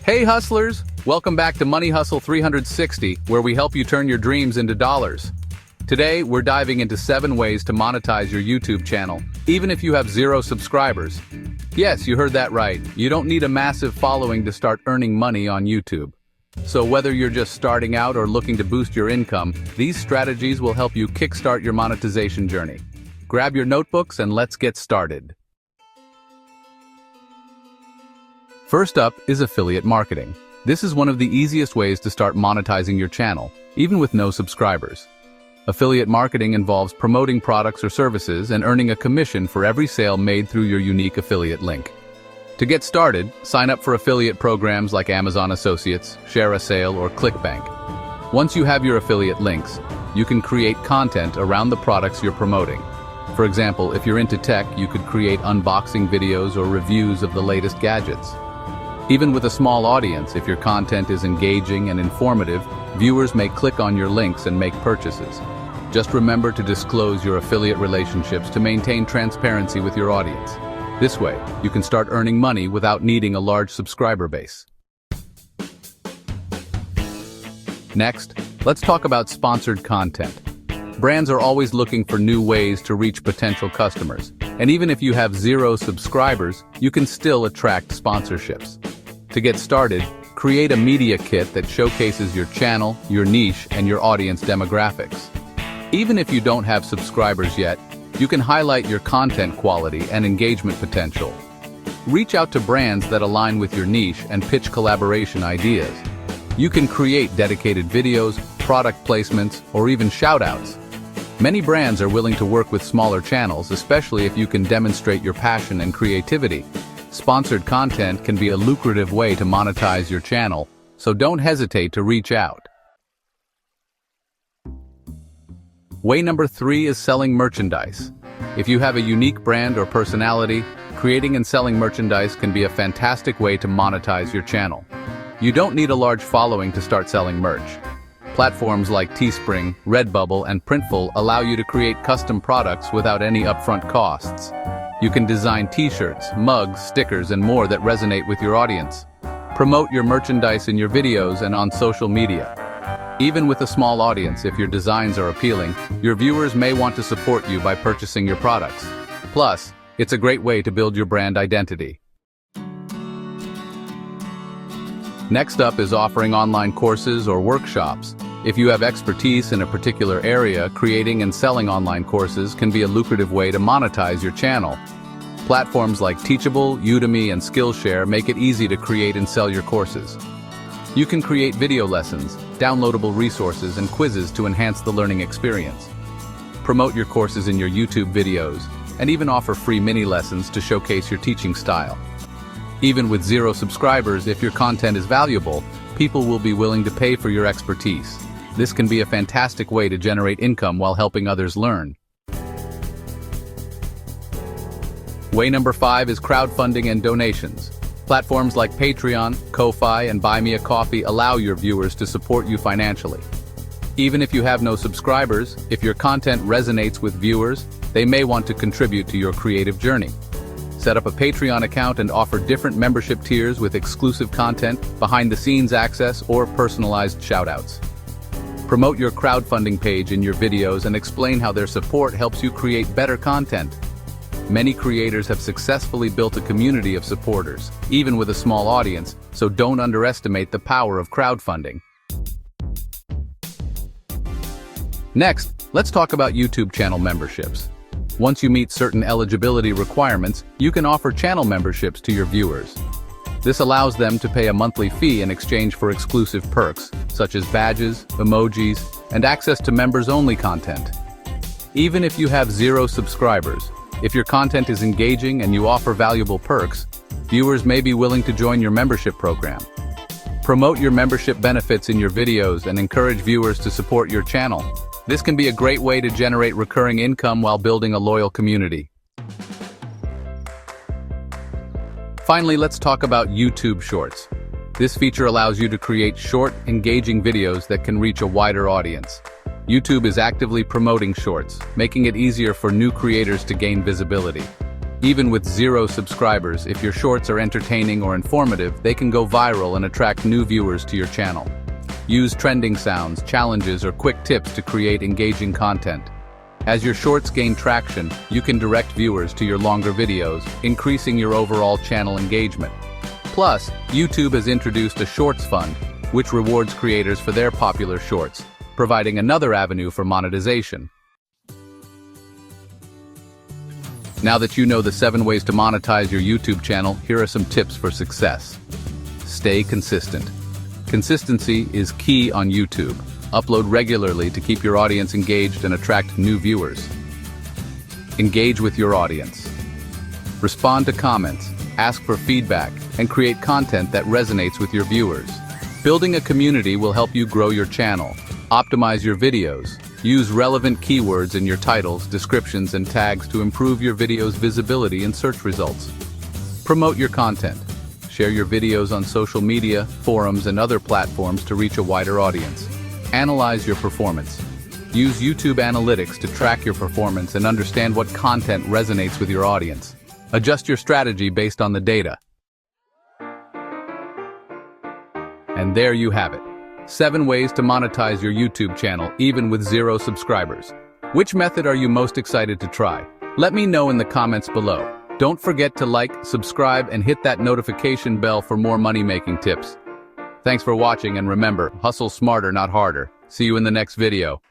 Hey hustlers! Welcome back to Money Hustle 360, where we help you turn your dreams into dollars. Today, we're diving into 7 ways to monetize your YouTube channel, even if you have 0 subscribers. Yes, you heard that right. You don't need a massive following to start earning money on YouTube. So whether you're just starting out or looking to boost your income, these strategies will help you kickstart your monetization journey. Grab your notebooks and let's get started. First up is affiliate marketing. This is one of the easiest ways to start monetizing your channel, even with no subscribers. Affiliate marketing involves promoting products or services and earning a commission for every sale made through your unique affiliate link. To get started, sign up for affiliate programs like Amazon Associates, Share a Sale, or ClickBank. Once you have your affiliate links, you can create content around the products you're promoting. For example, if you're into tech, you could create unboxing videos or reviews of the latest gadgets. Even with a small audience, if your content is engaging and informative, viewers may click on your links and make purchases. Just remember to disclose your affiliate relationships to maintain transparency with your audience. This way, you can start earning money without needing a large subscriber base. Next, let's talk about sponsored content. Brands are always looking for new ways to reach potential customers, and even if you have 0 subscribers, you can still attract sponsorships. To get started, create a media kit that showcases your channel, your niche, and your audience demographics. Even if you don't have subscribers yet, you can highlight your content quality and engagement potential. Reach out to brands that align with your niche and pitch collaboration ideas. You can create dedicated videos, product placements, or even shoutouts. Many brands are willing to work with smaller channels, especially if you can demonstrate your passion and creativity. Sponsored content can be a lucrative way to monetize your channel, so don't hesitate to reach out. Way number 3 is selling merchandise. If you have a unique brand or personality, creating and selling merchandise can be a fantastic way to monetize your channel. You don't need a large following to start selling merch. Platforms like Teespring, Redbubble, and Printful allow you to create custom products without any upfront costs. You can design t-shirts, mugs, stickers, and more that resonate with your audience. Promote your merchandise in your videos and on social media. Even with a small audience, if your designs are appealing, your viewers may want to support you by purchasing your products. Plus, it's a great way to build your brand identity. Next up is offering online courses or workshops. If you have expertise in a particular area, creating and selling online courses can be a lucrative way to monetize your channel. Platforms like Teachable, Udemy, and Skillshare make it easy to create and sell your courses. You can create video lessons, downloadable resources, and quizzes to enhance the learning experience. Promote your courses in your YouTube videos, and even offer free mini lessons to showcase your teaching style. Even with 0 subscribers, if your content is valuable, people will be willing to pay for your expertise. This can be a fantastic way to generate income while helping others learn. Way number 5 is crowdfunding and donations. Platforms like Patreon, Ko-Fi, and Buy Me a Coffee allow your viewers to support you financially. Even if you have no subscribers, if your content resonates with viewers, they may want to contribute to your creative journey. Set up a Patreon account and offer different membership tiers with exclusive content, behind-the-scenes access, or personalized shoutouts. Promote your crowdfunding page in your videos and explain how their support helps you create better content. Many creators have successfully built a community of supporters, even with a small audience, so don't underestimate the power of crowdfunding. Next, let's talk about YouTube channel memberships. Once you meet certain eligibility requirements, you can offer channel memberships to your viewers. This allows them to pay a monthly fee in exchange for exclusive perks, such as badges, emojis, and access to members-only content. Even if you have 0 subscribers, if your content is engaging and you offer valuable perks, viewers may be willing to join your membership program. Promote your membership benefits in your videos and encourage viewers to support your channel. This can be a great way to generate recurring income while building a loyal community. Finally, let's talk about YouTube Shorts. This feature allows you to create short, engaging videos that can reach a wider audience. YouTube is actively promoting shorts, making it easier for new creators to gain visibility. Even with 0 subscribers, if your shorts are entertaining or informative, they can go viral and attract new viewers to your channel. Use trending sounds, challenges, or quick tips to create engaging content. As your shorts gain traction, you can direct viewers to your longer videos, increasing your overall channel engagement. Plus, YouTube has introduced a Shorts Fund, which rewards creators for their popular shorts, providing another avenue for monetization. Now that you know the 7 ways to monetize your YouTube channel, here are some tips for success. Stay consistent. Consistency is key on YouTube. Upload regularly to keep your audience engaged and attract new viewers. Engage with your audience. Respond to comments, ask for feedback, and create content that resonates with your viewers. Building a community will help you grow your channel. Optimize your videos. Use relevant keywords in your titles, descriptions, and tags to improve your video's visibility in search results. Promote your content. Share your videos on social media, forums, and other platforms to reach a wider audience. Analyze your performance. Use YouTube analytics to track your performance and understand what content resonates with your audience. Adjust your strategy based on the data. And there you have it. 7 ways to monetize your YouTube channel, even with 0 subscribers. Which method are you most excited to try? Let me know in the comments below. Don't forget to like, subscribe, and hit that notification bell for more money-making tips. Thanks for watching, and remember, hustle smarter, not harder. See you in the next video.